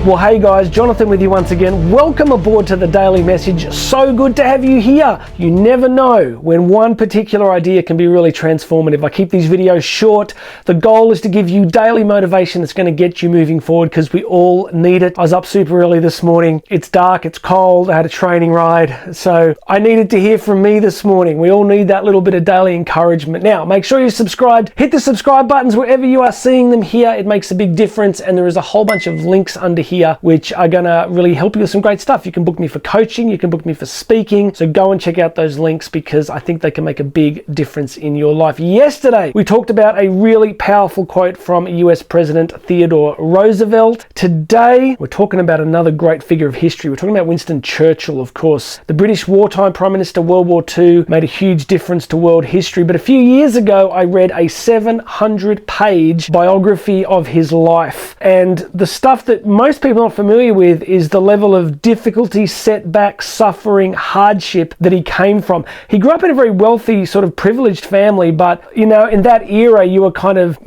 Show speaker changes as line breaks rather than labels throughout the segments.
Well, hey guys, Jonathan with you once again. Welcome aboard to the Daily Message. So good to have you here. You never know when one particular idea can be really transformative. I keep these videos short. The goal is to give you daily motivation that's going to get you moving forward because we all need it. I was up super early this morning. It's dark, it's cold, I had a training ride. So I needed to hear from me this morning. We all need that little bit of daily encouragement. Now, make sure you're subscribed. Hit the subscribe buttons wherever you are seeing them here. It makes a big difference, and there is a whole bunch of links under here which are gonna really help you with some great stuff. You can book me for coaching, you can book me for speaking, so go and check out those links because I think they can make a big difference in your life. Yesterday, we talked about a really powerful quote from US President Theodore Roosevelt. Today, we're talking about another great figure of history. We're talking about Winston Churchill, of course. The British wartime Prime Minister, World War II, made a huge difference to world history, but a few years ago, I read a 700-page biography of his life, and the stuff that most people are not familiar with is the level of difficulty, setback, suffering, hardship that he came from. He grew up in a very wealthy, sort of privileged family, but you know, in that era, you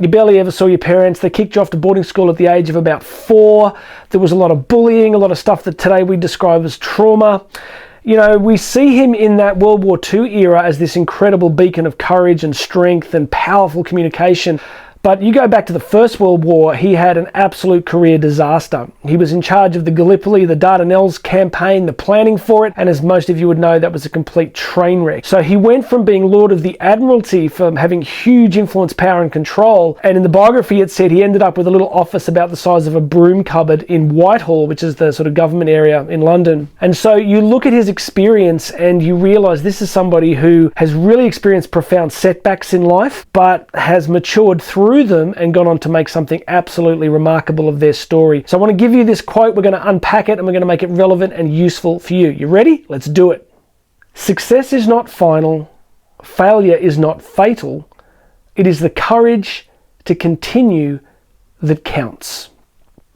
barely ever saw your parents. They kicked you off to boarding school at the age of about 4. There was a lot of bullying, a lot of stuff that today we describe as trauma. You know, we see him in that World War II era as this incredible beacon of courage and strength and powerful communication. But you go back to the First World War, he had an absolute career disaster. He was in charge of the Gallipoli, the Dardanelles campaign, the planning for it, and as most of you would know, that was a complete train wreck. So he went from being Lord of the Admiralty, from having huge influence, power and control, and in the biography it said he ended up with a little office about the size of a broom cupboard in Whitehall, which is the sort of government area in London. And so you look at his experience and you realise this is somebody who has really experienced profound setbacks in life, but has matured through them and gone on to make something absolutely remarkable of their story. So I want to give you this quote, we're going to unpack it and we're going to make it relevant and useful for you. You ready? Let's do it. Success is not final. Failure is not fatal. It is the courage to continue that counts.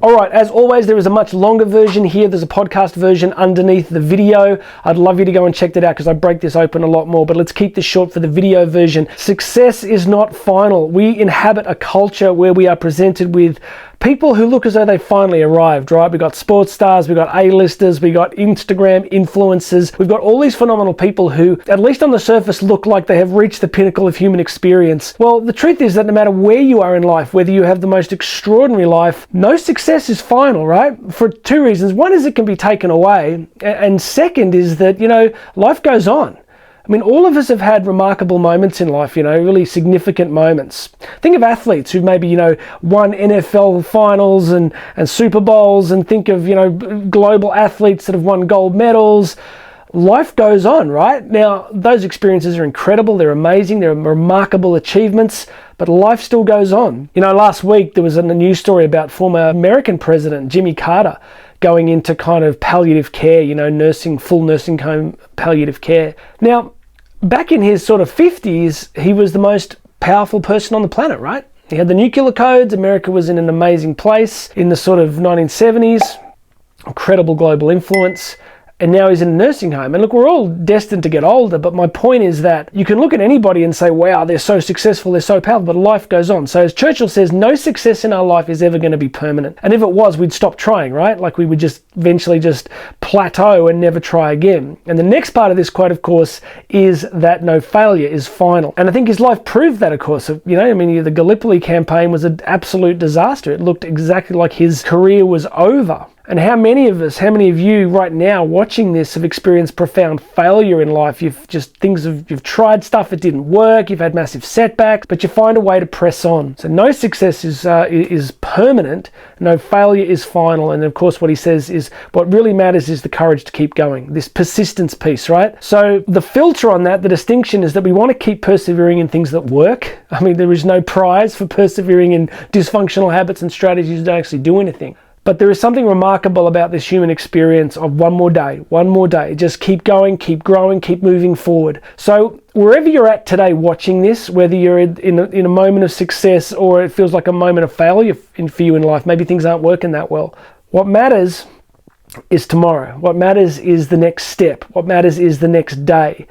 All right, as always, there is a much longer version here. There's a podcast version underneath the video. I'd love you to go and check that out because I break this open a lot more, but let's keep this short for the video version. Success is not final. We inhabit a culture where we are presented with people who look as though they finally arrived, right? We've got sports stars, we've got A-listers, we've got Instagram influencers. We've got all these phenomenal people who, at least on the surface, look like they have reached the pinnacle of human experience. Well, the truth is that no matter where you are in life, whether you have the most extraordinary life, no success is final, right? For two reasons. One is it can be taken away, and second is that, you know, life goes on. I mean, all of us have had remarkable moments in life, you know, really significant moments. Think of athletes who've maybe, you know, won NFL finals and Super Bowls, and think of, you know, global athletes that have won gold medals. Life goes on, right? Now, those experiences are incredible, they're amazing, they're remarkable achievements, but life still goes on. You know, last week there was a news story about former American President Jimmy Carter going into kind of palliative care, you know, full nursing home palliative care. Now, back in his sort of 50s, he was the most powerful person on the planet, right? He had the nuclear codes, America was in an amazing place in the sort of 1970s, incredible global influence. And now he's in a nursing home. And look, we're all destined to get older, but my point is that you can look at anybody and say, wow, they're so successful, they're so powerful, but life goes on. So as Churchill says, no success in our life is ever going to be permanent. And if it was, we'd stop trying, right? Like we would just eventually just plateau and never try again. And the next part of this quote, of course, is that no failure is final. And I think his life proved that, of course. You know, I mean, the Gallipoli campaign was an absolute disaster. It looked exactly like his career was over. And how many of you right now watching this have experienced profound failure in life? You've tried stuff, it didn't work, you've had massive setbacks, but you find a way to press on. So no success is permanent, no failure is final. And of course what he says is what really matters is the courage to keep going, this persistence piece, right? So the filter on that, the distinction is that we want to keep persevering in things that work. I mean, there is no prize for persevering in dysfunctional habits and strategies that don't actually do anything. But there is something remarkable about this human experience of one more day, just keep going, keep growing, keep moving forward. So wherever you're at today watching this, whether you're in a moment of success or it feels like a moment of failure for you in life, maybe things aren't working that well, what matters is tomorrow. What matters is the next step. What matters is the next day.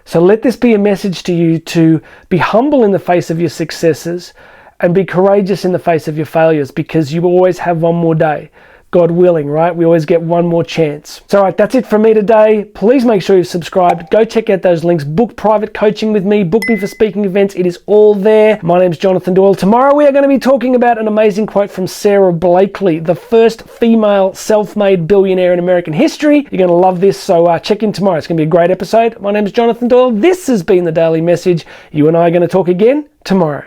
So let this be a message to you to be humble in the face of your successes and be courageous in the face of your failures, because you always have one more day. God willing, right? We always get one more chance. So, all right, that's it from me today. Please make sure you've subscribed. Go check out those links. Book private coaching with me. Book me for speaking events. It is all there. My name's Jonathan Doyle. Tomorrow we are going to be talking about an amazing quote from Sarah Blakely, the first female self-made billionaire in American history. You're going to love this, so check in tomorrow. It's going to be a great episode. My name's Jonathan Doyle. This has been The Daily Message. You and I are going to talk again tomorrow.